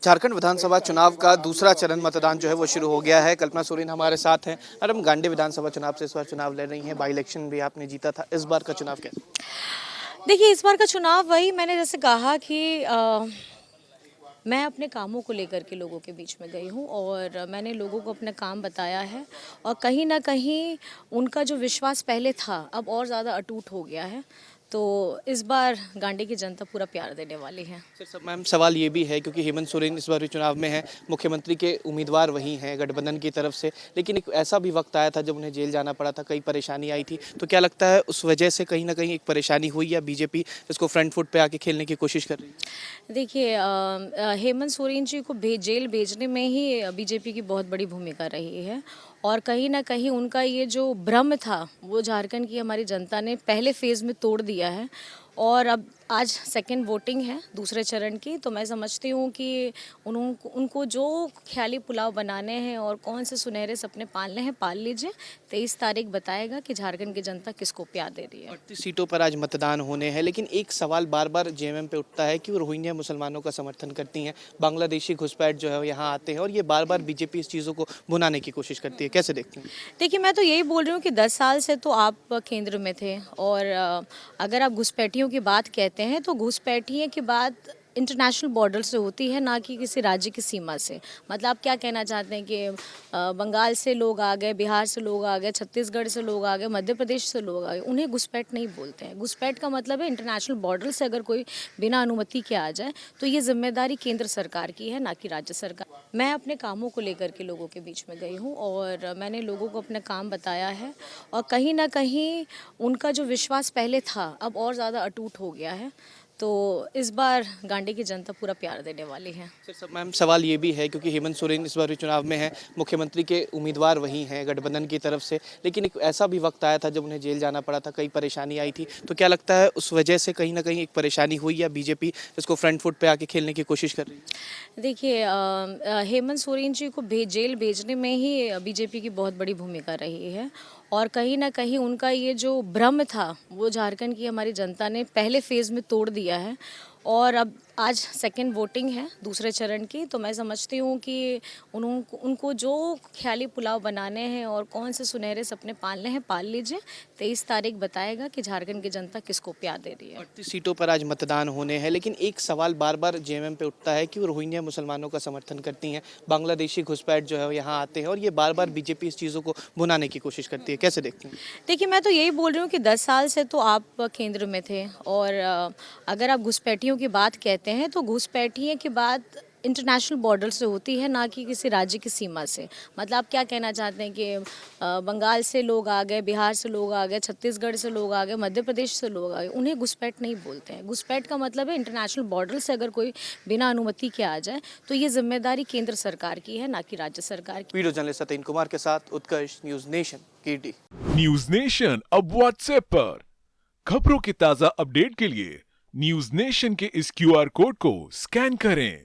झारखंड विधानसभा चुनाव का दूसरा चरण मतदान जो है वो शुरू हो गया है। कल्पना सोरेन हमारे साथ हैं। मैडम, गांडी विधानसभा चुनाव से इस बार चुनाव लड़ रही हैं। बाई इलेक्शन भी आपने जीता था। इस बार का चुनाव कैसा? देखिए, इस बार का चुनाव वही मैंने जैसे कहा कि मैं अपने कामों को लेकर के लोगों के बीच में गई हूँ और मैंने लोगों को अपना काम बताया है और कहीं ना कहीं उनका जो विश्वास पहले था अब और ज़्यादा अटूट हो गया है। तो इस बार गांडी की जनता पूरा प्यार देने वाली है। सर मैम, सवाल ये भी है क्योंकि हेमंत सोरेन इस बार भी चुनाव में है, मुख्यमंत्री के उम्मीदवार वही हैं गठबंधन की तरफ से, लेकिन एक ऐसा भी वक्त आया था जब उन्हें जेल जाना पड़ा था, कई परेशानी आई थी। तो क्या लगता है उस वजह से कहीं ना कहीं एक परेशानी हुई या बीजेपी इसको फ्रंट फुट पे आके खेलने की कोशिश कर रही है? देखिए, हेमंत सोरेन जी को जेल भेजने में ही बीजेपी की बहुत बड़ी भूमिका रही है और कहीं ना कहीं उनका ये जो भ्रम था वो झारखंड की हमारी जनता ने पहले फेज़ में तोड़ दिया है। और अब आज सेकंड वोटिंग है दूसरे चरण की, तो मैं समझती हूँ कि उनको जो ख्याली पुलाव बनाने हैं और कौन से सुनहरे सपने पालने हैं पाल लीजिए। 23 तारीख बताएगा कि झारखंड की जनता किसको प्यार दे रही है। 38 सीटों पर आज मतदान होने हैं, लेकिन एक सवाल बार बार जेएमएम पे उठता है कि वो रोहिंग्या मुसलमानों का समर्थन करती हैं, बांग्लादेशी घुसपैठ जो है वो यहाँ आते हैं और ये बार बार बीजेपी इस चीज़ों को भुनाने की कोशिश करती है। कैसे देखती हैं? देखिए, मैं तो यही बोल रही हूँ कि 10 साल से तो आप केंद्र में थे और अगर आप घुसपैठियों की बात कहते हैं तो घुसपैठियों की बात इंटरनेशनल बॉर्डर से होती है, ना कि किसी राज्य की सीमा से। मतलब आप क्या कहना चाहते हैं कि बंगाल से लोग आ गए, बिहार से लोग आ गए, छत्तीसगढ़ से लोग आ गए, मध्य प्रदेश से लोग आ गए, उन्हें घुसपैठ नहीं बोलते हैं। घुसपैठ का मतलब है इंटरनेशनल बॉर्डर से अगर कोई बिना अनुमति के आ जाए तो ये जिम्मेदारी केंद्र सरकार की है, ना कि राज्य सरकार। मैं अपने कामों को लेकर के लोगों के बीच में गई हूँ और मैंने लोगों को अपना काम बताया है और कहीं ना कहीं उनका जो विश्वास पहले था अब और ज़्यादा अटूट हो गया है। तो इस बार गांडी की जनता पूरा प्यार देने वाली है। सर मैम, सवाल ये भी है क्योंकि हेमंत सोरेन इस बार भी चुनाव में है, मुख्यमंत्री के उम्मीदवार वही हैं गठबंधन की तरफ से, लेकिन एक ऐसा भी वक्त आया था जब उन्हें जेल जाना पड़ा था, कई परेशानी आई थी। तो क्या लगता है उस वजह से कहीं ना कहीं एक परेशानी हुई या बीजेपी इसको फ्रंट फुट पे आके खेलने की कोशिश कर रही है? देखिए, हेमंत सोरेन जी को जेल भेजने में ही बीजेपी की बहुत बड़ी भूमिका रही है और कहीं ना कहीं उनका ये जो भ्रम था वो झारखंड की हमारी जनता ने पहले फेज़ में तोड़ दिया है और अब आज सेकंड वोटिंग है दूसरे चरण की, तो मैं समझती हूँ कि उनको जो ख्याली पुलाव बनाने हैं और कौन से सुनहरे सपने पालने हैं पाल लीजिए। 23 तारीख बताएगा कि झारखंड की जनता किसको प्यार दे रही है। 38 सीटों पर आज मतदान होने हैं, लेकिन एक सवाल बार बार जेएमएम पे उठता है कि वो रोहिंग्या मुसलमानों का समर्थन करती हैं, बांग्लादेशी घुसपैठ जो है वो यहाँ आते हैं और ये बार बार बीजेपी इस चीज़ों को भुनाने की कोशिश करती है। कैसे देखती हैं? देखिए, मैं तो यही बोल रही हूँ कि 10 साल से तो आप केंद्र में थे और अगर आप घुसपैठियों की बात कहते हैं तो घुसपैठियों की बात इंटरनेशनल बॉर्डर से होती है, ना कि किसी राज्य की सीमा से। मतलब आप क्या कहना चाहते हैं कि बंगाल से लोग आ गए, बिहार से लोग आ गए, छत्तीसगढ़ से लोग आ गए, मध्य प्रदेश से लोग आ गए, उन्हें घुसपैठ नहीं बोलते हैं। घुसपैठ का मतलब है इंटरनेशनल बॉर्डर से अगर कोई बिना अनुमति के आ जाए तो ये जिम्मेदारी केंद्र सरकार की है, ना कि राज्य सरकार की। वीडियो जर्नलिस्ट सतीन कुमार के साथ उत्कर्ष, न्यूज नेशन कीर्ति। न्यूज नेशन अब व्हाट्सएप पर खबरों के ताजा अपडेट के लिए न्यूज नेशन के इस क्यूआर कोड को स्कैन करें।